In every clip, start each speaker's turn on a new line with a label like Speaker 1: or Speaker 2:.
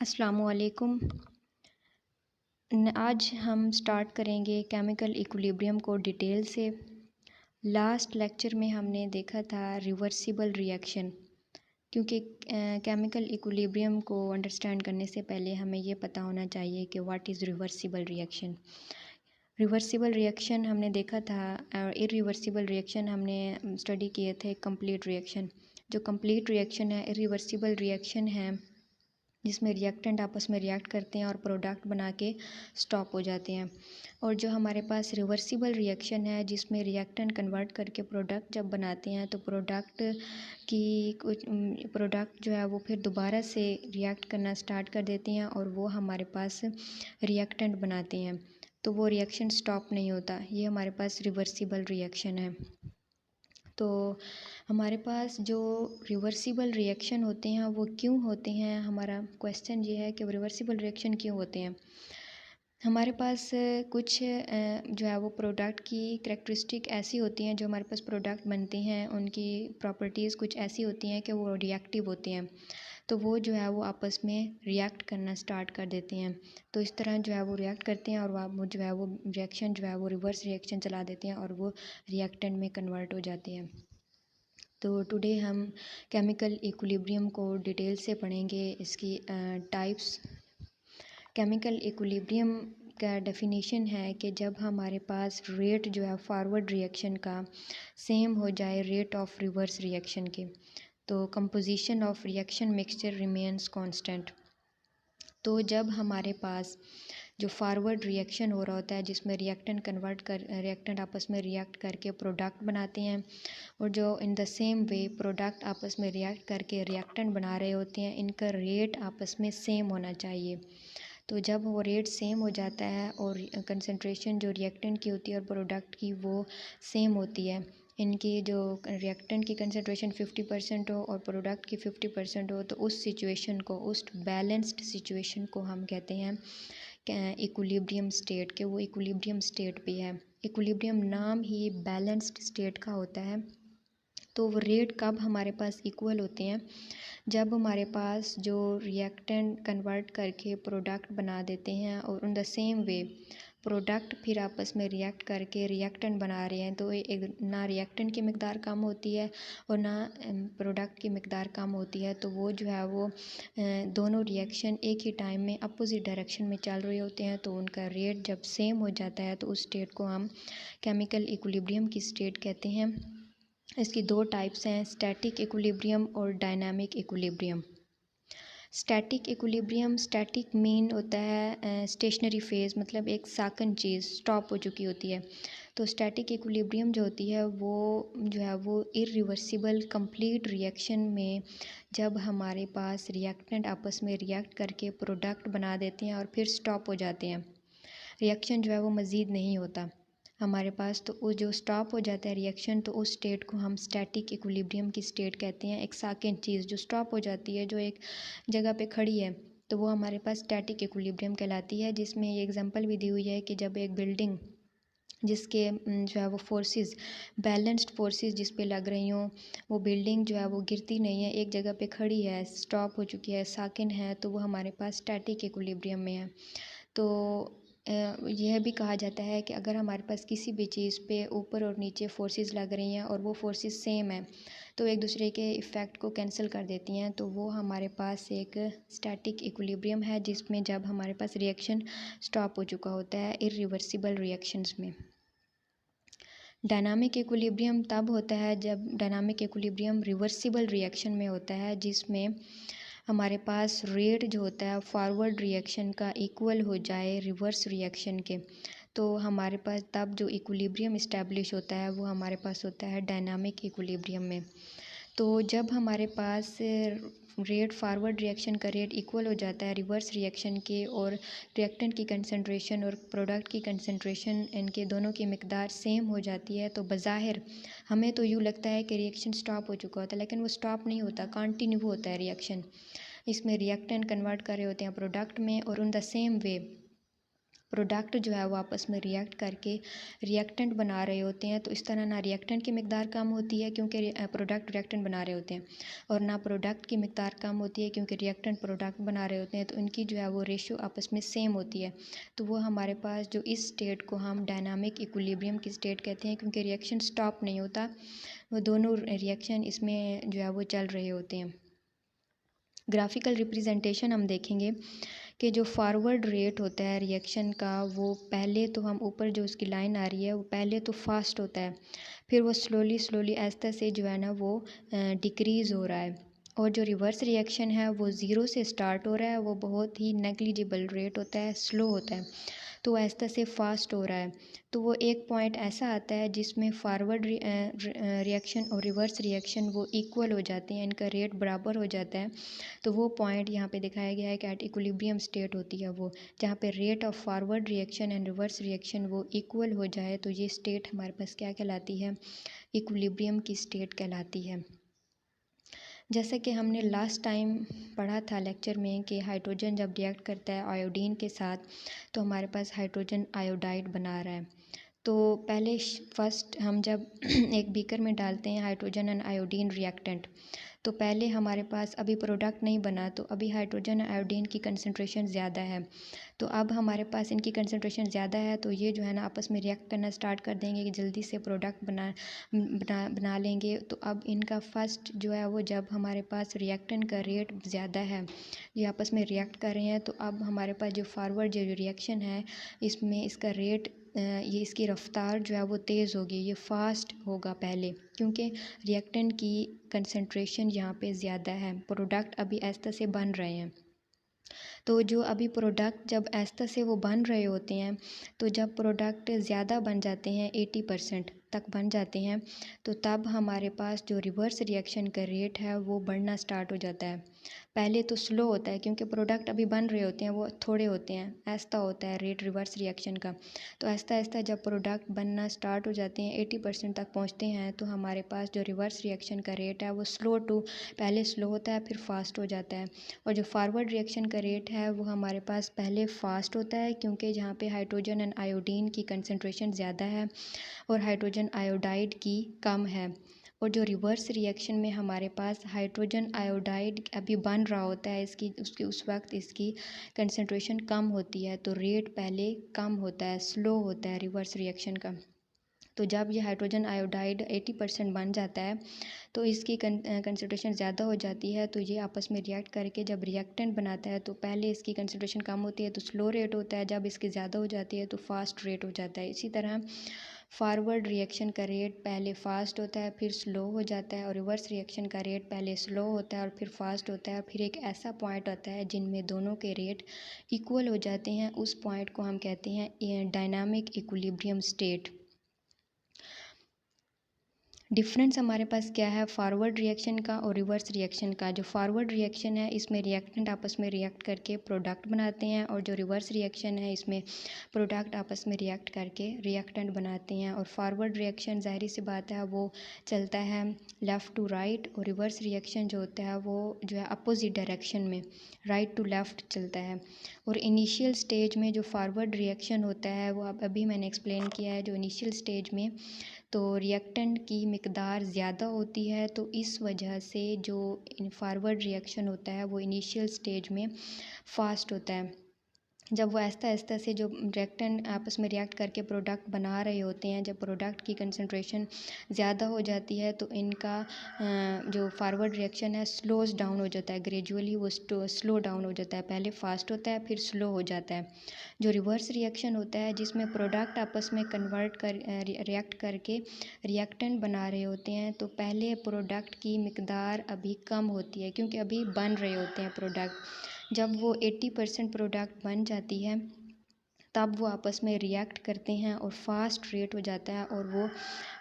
Speaker 1: अस्सलामुअलैकुम। आज हम स्टार्ट करेंगे केमिकल इक्विलिब्रियम को डिटेल से। लास्ट लेक्चर में हमने देखा था रिवर्सिबल रिएक्शन, क्योंकि केमिकल इक्विलिब्रियम को अंडरस्टैंड करने से पहले हमें ये पता होना चाहिए कि what is reversible reaction. Reversible reaction हमने देखा था और इरिवर्सिबल रिएक्शन हमने स्टडी किए थे। कंप्लीट रिएक्शन, जो कंप्लीट रिएक्शन है इरिवर्सिबल रिएक्शन है जिसमें रिएक्टेंट आपस में रिएक्ट करते हैं और प्रोडक्ट बना के स्टॉप हो जाते हैं। और जो हमारे पास रिवर्सिबल रिएक्शन है जिसमें रिएक्टेंट कन्वर्ट करके प्रोडक्ट जब बनाते हैं तो प्रोडक्ट की कुछ प्रोडक्ट जो है वो फिर दोबारा से रिएक्ट करना स्टार्ट कर देते हैं और वो हमारे पास रिएक्टेंट बनाते हैं, तो वो रिएक्शन स्टॉप नहीं होता। ये हमारे पास रिवर्सिबल रिएक्शन है। तो हमारे पास जो रिवर्सिबल रिएक्शन होते हैं वो क्यों होते हैं, हमारा क्वेश्चन ये है कि रिवर्सिबल रिएक्शन क्यों होते हैं। हमारे पास कुछ जो है वो प्रोडक्ट की करैक्टरिस्टिक ऐसी होती हैं, जो हमारे पास प्रोडक्ट बनते हैं उनकी प्रॉपर्टीज़ कुछ ऐसी होती हैं कि वो रिएक्टिव होते हैं, तो वो जो है वो आपस में रिएक्ट करना स्टार्ट कर देते हैं। तो इस तरह जो है वो रिएक्ट करते हैं और वो जो है वो रिएक्शन जो है वो रिवर्स रिएक्शन चला देते हैं और वो रिएक्टेंट में कन्वर्ट हो जाते हैं। तो टुडे हम केमिकल इक्विलिब्रियम को डिटेल से पढ़ेंगे, इसकी टाइप्स। केमिकल इक्विलिब्रियम का डेफिनेशन है कि जब हमारे पास रेट जो है फॉरवर्ड रिएक्शन का सेम हो जाए रेट ऑफ रिवर्स रिएक्शन के, तो composition of reaction mixture remains constant. तो जब हमारे पास जो फॉरवर्ड रिएक्शन हो रहा होता है जिसमें रिएक्टेंट आपस में रिएक्ट करके प्रोडक्ट बनाते हैं और जो in the same way product आपस में रिएक्ट करके रिएक्टेंट बना रहे होते हैं, इनका रेट आपस में सेम होना चाहिए। तो जब वो रेट सेम हो जाता है और कंसंट्रेशन जो रिएक्टेंट की होती है और प्रोडक्ट की वो सेम होती है, इनकी जो रिएक्टेंट की कंसंट्रेशन 50% हो और प्रोडक्ट की 50% हो, तो उस सिचुएशन को, उस बैलेंस्ड सिचुएशन को हम कहते हैं इक्विलिब्रियम स्टेट के। वो इक्विलिब्रियम स्टेट पे है। इक्विलिब्रियम नाम ही बैलेंस्ड स्टेट का होता है। तो वो रेट कब हमारे पास इक्वल होते हैं, जब हमारे पास जो रिएक्टेंट कन्वर्ट करके प्रोडक्ट बना देते हैं और in the same way product फिर आपस में रिएक्ट करके रिएक्टेंट बना रहे हैं, तो एक ना रिएक्टेंट की मिकदार कम होती है और ना प्रोडक्ट की मिकदार कम होती है। तो वो जो है वो दोनों रिएक्शन एक ही टाइम में अपोजिट डायरेक्शन में चल रहे होते हैं, तो उनका रेट जब सेम हो जाता है तो उस स्टेट को हम केमिकल इक्विलिब्रियम की स्टेट कहते हैं। इसकी दो टाइप्स हैं, स्टैटिक इक्विलिब्रियम और dynamic equilibrium. Static equilibrium, static mean होता है स्टेशनरी फेज़, मतलब एक साकन चीज़ स्टॉप हो चुकी होती है। तो स्टैटिक इक्विलिब्रियम जो होती है वो जो है वो इरिवर्सिबल कंप्लीट रिएक्शन में जब हमारे पास रिएक्टेंट आपस में रिएक्ट करके प्रोडक्ट बना देते हैं और फिर स्टॉप हो जाते हैं, रिएक्शन जो है वो मज़ीद नहीं होता हमारे पास, तो वो जो स्टॉप हो जाता है रिएक्शन, तो उस स्टेट को हम स्टैटिक इक्विलिब्रियम की स्टेट कहते हैं। एक सेकंड चीज़ जो स्टॉप हो जाती है, जो एक जगह पे खड़ी है, तो वो हमारे पास स्टैटिक इक्विलिब्रियम कहलाती है। जिसमें ये एग्जांपल भी दी हुई है कि जब एक बिल्डिंग जिसके जो है वो फोर्सेस, बैलेंस्ड फोर्सेस जिस पे लग रही हों, वो बिल्डिंग जो है वो गिरती नहीं है, एक जगह पे खड़ी है, स्टॉप हो चुकी है, साकिन है, तो वो हमारे पास स्टैटिक इक्विलिब्रियम में है। तो यह भी कहा जाता है कि अगर हमारे पास किसी भी चीज़ पे ऊपर और नीचे फोर्सेस लग रही हैं और वो फोर्सेस सेम है, तो एक दूसरे के इफ़ेक्ट को कैंसिल कर देती हैं, तो वो हमारे पास एक स्टैटिक इक्विलिब्रियम है, जिसमें जब हमारे पास रिएक्शन स्टॉप हो चुका होता है इरिवर्सिबल रिएक्शंस में। डायनामिक इक्विलिब्रियम तब होता है जब डायनामिक इक्विलिब्रियम रिवर्सिबल रिएक्शन में होता है, जिसमें हमारे पास रेट जो होता है फॉरवर्ड रिएक्शन का इक्वल हो जाए रिवर्स रिएक्शन के, तो हमारे पास तब जो इक्विलिब्रियम इस्टेब्लिश होता है वो हमारे पास होता है डायनामिक इक्विलिब्रियम में। तो जब हमारे पास रेट फॉरवर्ड रिएक्शन का रेट इक्वल हो जाता है रिवर्स रिएक्शन के और रिएक्टेंट की कंसंट्रेशन और प्रोडक्ट की कंसंट्रेशन, इनके दोनों की मिकदार सेम हो जाती है, तो बज़ाहिर हमें तो यूँ लगता है कि रिएक्शन स्टॉप हो चुका होता है, लेकिन वो स्टॉप नहीं होता, कंटिन्यू होता है रिएक्शन। इसमें रिएक्टेंट कन्वर्ट कर रहे होते हैं प्रोडक्ट में और in the same way product जो है वो आपस में रिएक्ट करके रिएक्टेंट बना रहे होते हैं। तो इस तरह ना रिएक्टेंट की मिकदार कम होती है क्योंकि प्रोडक्ट रिएक्टेंट बना रहे होते हैं, और ना प्रोडक्ट की मिकदार कम होती है क्योंकि रिएक्टेंट प्रोडक्ट बना रहे होते हैं। तो इनकी जो है वो रेशियो आपस में सेम होती है। तो वो हमारे पास जो इस स्टेट को हम डायनामिक इक्विलिब्रियम की स्टेट कहते हैं, क्योंकि रिएक्शन स्टॉप नहीं होता, वो दोनों रिएक्शन इसमें जो है वो चल रहे होते हैं। ग्राफिकल रिप्रेजेंटेशन हम देखेंगे कि जो फॉरवर्ड रेट होता है रिएक्शन का, वो पहले तो हम ऊपर जो उसकी लाइन आ रही है वो पहले तो फास्ट होता है, फिर वो स्लोली स्लोली आहिस्ता से जो है ना वो डिक्रीज़ हो रहा है। और जो रिवर्स रिएक्शन है वो ज़ीरो से स्टार्ट हो रहा है, वो बहुत ही नेग्लिजिबल रेट होता है, स्लो होता है, तो आहिस्ता से फास्ट हो रहा है। तो वो एक पॉइंट ऐसा आता है जिसमें फॉरवर्ड रिएक्शन और रिवर्स रिएक्शन वो इक्वल हो जाते हैं, इनका रेट बराबर हो जाता है। तो वो पॉइंट यहाँ पे दिखाया गया है कि एट इक्विलिब्रियम स्टेट होती है वो, जहाँ पे rate of forward reaction and reverse reaction वो इक्वल हो जाए, तो ये स्टेट हमारे पास क्या कहलाती है, इक्विलिब्रियम की स्टेट कहलाती है। जैसा कि हमने लास्ट टाइम पढ़ा था लेक्चर में कि हाइड्रोजन जब रिएक्ट करता है आयोडीन के साथ, तो हमारे पास हाइड्रोजन आयोडाइड बना रहा है। तो पहले फर्स्ट हम जब एक बीकर में डालते हैं हाइड्रोजन एंड आयोडीन रिएक्टेंट, तो पहले हमारे पास अभी प्रोडक्ट नहीं बना, तो अभी हाइड्रोजन आयोडीन की कंसंट्रेशन ज़्यादा है। तो अब हमारे पास इनकी कंसंट्रेशन ज़्यादा है, तो ये जो है ना आपस में रिएक्ट करना स्टार्ट कर देंगे कि जल्दी से प्रोडक्ट बना लेंगे। तो अब इनका फर्स्ट जो है वो, जब हमारे पास रिएक्टेंट का रेट ज़्यादा है, ये आपस में रिएक्ट कर रहे हैं, तो अब हमारे पास जो फॉरवर्ड जो रिएक्शन है इसमें इसका रेट ये इसकी रफ़्तार जो है वो तेज़ होगी, ये फास्ट होगा पहले, क्योंकि रिएक्टेंट की कंसंट्रेशन यहाँ पे ज़्यादा है, प्रोडक्ट अभी आहिस्ता से बन रहे हैं। तो जो अभी प्रोडक्ट जब आहिस्ता से वो बन रहे होते हैं, तो जब प्रोडक्ट ज़्यादा बन जाते हैं 80% तक बन जाते हैं, तो तब हमारे पास जो रिवर्स रिएक्शन का रेट है वो बढ़ना स्टार्ट हो जाता है। पहले तो स्लो होता है क्योंकि प्रोडक्ट अभी बन रहे होते हैं, वो थोड़े होते हैं, आहिस्ता होता है रेट रिवर्स रिएक्शन का। तो आहिस्ता आहिस्ता जब प्रोडक्ट बनना स्टार्ट हो जाते हैं, 80% तक पहुँचते हैं, तो हमारे पास जो रिवर्स रिएक्शन का रेट है वो पहले स्लो होता है, फिर फास्ट हो जाता है। और जो फॉरवर्ड रिएक्शन का रेट है वो हमारे पास पहले फास्ट होता है, क्योंकि जहाँ पे हाइड्रोजन एंड आयोडीन की कंसंट्रेशन ज़्यादा है और हाइड्रोजन आयोडाइड की कम है। और जो रिवर्स रिएक्शन में हमारे पास हाइड्रोजन आयोडाइड अभी बन रहा होता है, उस वक्त इसकी कंसंट्रेशन कम होती है, तो रेट पहले कम होता है, स्लो होता है रिवर्स रिएक्शन का। तो जब ये हाइड्रोजन आयोडाइड 80% बन जाता है, तो इसकी कंसंट्रेशन ज़्यादा हो जाती है, तो ये आपस में रिएक्ट करके जब रिएक्टेंट बनाता है, तो पहले इसकी कंसंट्रेशन कम होती है तो स्लो रेट होता है, जब इसकी ज़्यादा हो जाती है तो फास्ट रेट हो जाता है। इसी तरह फॉरवर्ड रिएक्शन का रेट पहले फास्ट होता है, फिर स्लो हो जाता है, और रिवर्स रिएक्शन का रेट पहले स्लो होता है और फिर फास्ट होता है, और फिर एक ऐसा पॉइंट आता है जिनमें दोनों के रेट इक्वल हो जाते हैं। उस पॉइंट को हम कहते हैं डायनामिक इक्विलिब्रियम स्टेट। डिफरेंस हमारे पास क्या है फॉरवर्ड रिएक्शन का और रिवर्स रिएक्शन का। जो फॉरवर्ड रिएक्शन है इसमें रिएक्टेंट आपस में रिएक्ट करके प्रोडक्ट बनाते हैं, और जो रिवर्स रिएक्शन है इसमें प्रोडक्ट आपस में रिएक्ट करके रिएक्टेंट बनाते हैं। और फॉरवर्ड रिएक्शन ज़ाहिर सी बात है वो चलता है लेफ़्ट टू राइट, और रिवर्स रिएक्शन जो होता है वो जो है अपोजिट डायरेक्शन में राइट टू लेफ़्ट चलता है। और इनिशियल स्टेज में जो फॉरवर्ड रिएक्शन होता है वो अब अभी मैंने एक्सप्लेन किया है, जो इनिशियल स्टेज में तो रिएक्टेंट की मिकदार ज़्यादा होती है, तो इस वजह से जो फॉरवर्ड रिएक्शन होता है वो इनिशियल स्टेज में फास्ट होता है। जब वो आहिस्ता आहिस्ता से जो रिएक्टेंट आपस में रिएक्ट करके प्रोडक्ट बना रहे होते हैं, जब प्रोडक्ट की कंसंट्रेशन ज़्यादा हो जाती है, तो इनका जो फॉरवर्ड रिएक्शन है स्लोज डाउन हो जाता है, ग्रेजुअली वो स्लो डाउन हो जाता है, पहले फास्ट होता है फिर स्लो हो जाता है। जो रिवर्स रिएक्शन होता है जिसमें प्रोडक्ट आपस में रिएक्ट करके रिएक्टेंट बना रहे होते हैं, तो पहले प्रोडक्ट की मिकदार अभी कम होती है क्योंकि अभी बन रहे होते हैं प्रोडक्ट। जब वो 80% प्रोडक्ट बन जाती है, तब वो आपस में रिएक्ट करते हैं और फास्ट रेट हो जाता है, और वो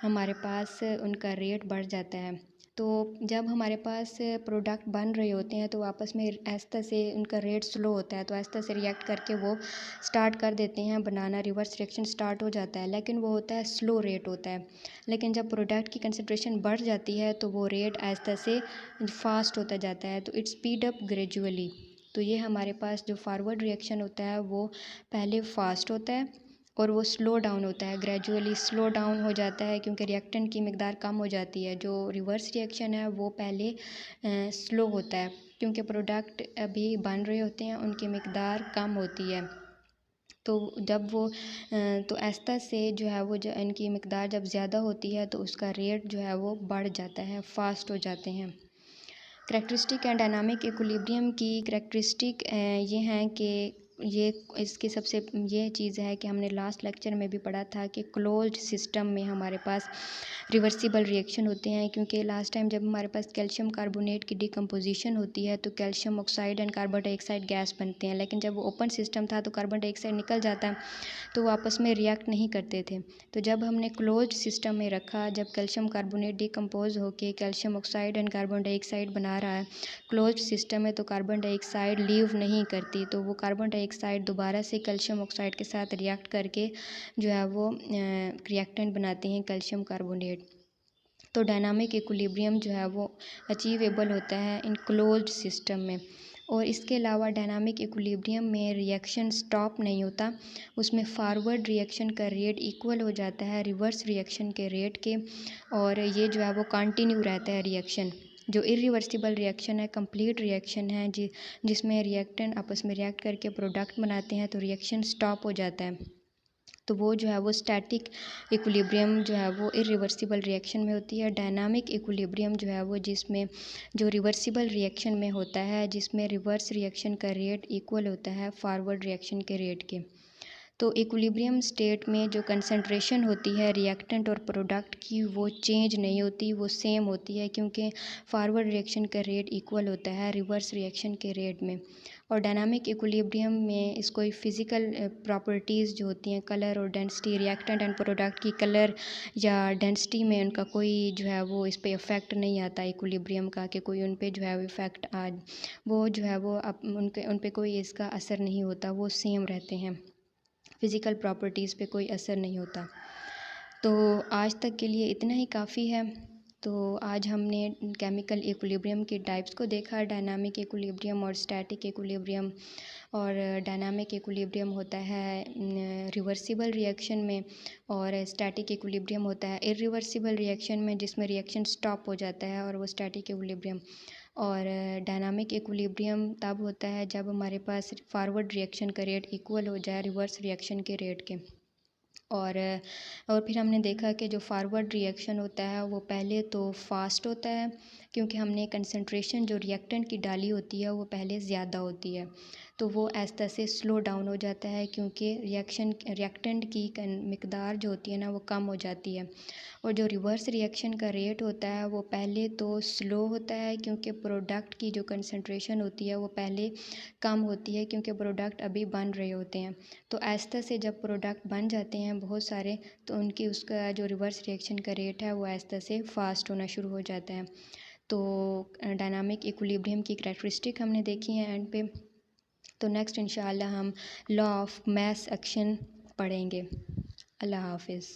Speaker 1: हमारे पास उनका रेट बढ़ जाता है। तो जब हमारे पास प्रोडक्ट बन रहे होते हैं तो आपस में आहिस्ता से उनका रेट स्लो होता है, तो आहिस्ता से रिएक्ट करके वो स्टार्ट कर देते हैं बनाना, रिवर्स रिएक्शन स्टार्ट हो जाता है, लेकिन वो होता है स्लो रेट होता है। लेकिन जब प्रोडक्ट की कंसंट्रेशन बढ़ जाती है तो वो रेट आहिस्ता से फास्ट होता जाता है, तो इट्स स्पीड अप ग्रेजुअली। तो ये हमारे पास जो फारवर्ड रिएक्शन होता है वो पहले फास्ट होता है और वो स्लो डाउन होता है, ग्रेजुअली स्लो डाउन हो जाता है क्योंकि रिएक्टेंट की मिकदार कम हो जाती है। जो रिवर्स रिएक्शन है वो पहले स्लो होता है क्योंकि प्रोडक्ट अभी बन रहे होते हैं, उनकी मिकदार कम होती है। तो जब वो तो एस्ता से जो है वो जो इनकी मिकदार जब ज़्यादा होती है तो उसका रेट जो है वो बढ़ जाता है, फास्ट हो जाते हैं। करैक्टरिस्टिक एंड डायनामिक इक्विलिब्रियम की करैक्टरिस्टिक ये हैं कि ये इसकी सबसे ये चीज़ है कि हमने लास्ट लेक्चर में भी पढ़ा था कि क्लोज्ड सिस्टम में हमारे पास रिवर्सिबल रिएक्शन होते हैं, क्योंकि लास्ट टाइम जब हमारे पास कैल्शियम कार्बोनेट की डिकम्पोजिशन होती है तो calcium oxide and carbon dioxide gas बनते हैं, लेकिन जब वो ओपन सिस्टम था तो कार्बन डाइऑक्साइड निकल जाता है तो वो आपस में रिएक्ट नहीं करते थे। तो जब हमने क्लोज्ड सिस्टम में रखा, जब कैल्शियम कार्बोनेट डिकम्पोज होकर calcium oxide and carbon dioxide बना रहा है क्लोज्ड सिस्टम में, तो कार्बन डाइऑक्साइड लीव नहीं करती, तो वो कार्बन डाइऑक्साइड दोबारा से कैल्शियम ऑक्साइड के साथ रिएक्ट करके जो है वो रिएक्टेंट बनाते हैं कैल्शियम कार्बोनेट। तो डायनामिक इक्विलिब्रियम जो है वो अचीवेबल होता है इन क्लोज्ड सिस्टम में। और इसके अलावा डायनामिक इक्विलिब्रियम में रिएक्शन स्टॉप नहीं होता, उसमें फारवर्ड रिएक्शन का रेट इक्वल हो जाता है रिवर्स रिएक्शन के रेट के, और ये जो है वो कंटिन्यू रहता है रिएक्शन। जो इरिवर्सिबल रिएक्शन है, कंप्लीट रिएक्शन है जिसमें रिएक्टेंट आपस में रिएक्ट करके प्रोडक्ट बनाते हैं तो रिएक्शन स्टॉप हो जाता है, तो वो जो है वो स्टैटिक इक्विलिब्रियम जो है वो इरिवर्सिबल रिएक्शन में होती है। डायनामिक इक्विलिब्रियम जो है वो जिसमें जो रिवर्सिबल रिएक्शन में होता है, जिसमें रिवर्स रिएक्शन का रेट इक्वल होता है फॉरवर्ड रिएक्शन के रेट के। तो इक्विलिब्रियम स्टेट में जो कंसंट्रेशन होती है रिएक्टेंट और प्रोडक्ट की वो चेंज नहीं होती, वो सेम होती है, क्योंकि फॉरवर्ड रिएक्शन का रेट इक्वल होता है रिवर्स रिएक्शन के रेट में। और डायनामिक इक्विलिब्रियम में इसको फिज़िकल प्रॉपर्टीज़ जो होती हैं, कलर और डेंसिटी, रिएक्टेंट एंड प्रोडक्ट की कलर या डेंसिटी में उनका कोई जो है वो इस पर इफ़ेक्ट नहीं आता इक्विलिब्रियम का, कि कोई उन पर जो है वो इफ़ेक्ट वो जो है वो उन पर कोई इसका असर नहीं होता, वो सेम रहते हैं, फ़िज़िकल प्रॉपर्टीज़ पे कोई असर नहीं होता। तो आज तक के लिए इतना ही काफ़ी है। तो आज हमने केमिकल इक्विलिब्रियम की टाइप्स को देखा, डायनामिक इक्विलिब्रियम और स्टैटिक इक्विलिब्रियम। और डायनामिक इक्विलिब्रियम होता है रिवर्सिबल रिएक्शन में, और स्टैटिक इक्विलिब्रियम होता है इरिवर्सिबल रिएक्शन में जिसमें रिएक्शन स्टॉप हो जाता है, और वो स्टैटिक इक्विलिब्रियम। और डायनामिक इक्विलिब्रियम तब होता है जब हमारे पास फॉरवर्ड रिएक्शन का रेट इक्वल हो जाए रिवर्स रिएक्शन के रेट के। और फिर हमने देखा कि जो फॉरवर्ड रिएक्शन होता है वो पहले तो फास्ट होता है, क्योंकि हमने कंसंट्रेशन जो रिएक्टेंट की डाली होती है वो पहले ज़्यादा होती है, तो वो ऐसा से स्लो डाउन हो जाता है क्योंकि रिएक्टेंट की मिकदार जो होती है ना वो कम हो जाती है। और जो रिवर्स रिएक्शन का रेट होता है वो पहले तो स्लो होता है, क्योंकि प्रोडक्ट की जो कंसंट्रेशन होती है वो पहले कम होती है, क्योंकि प्रोडक्ट अभी बन रहे होते हैं। तो ऐसा से जब प्रोडक्ट बन जाते हैं बहुत सारे, तो उनकी उसका जो रिवर्स रिएक्शन का रेट है वो ऐसा से फास्ट होना शुरू हो जाता है। तो डायनामिक इक्विलिब्रियम की करैक्टरिस्टिक हमने देखी है एंड पे। तो नेक्स्ट इंशाल्लाह हम लॉ ऑफ मास एक्शन पढ़ेंगे। अल्लाह हाफिज़।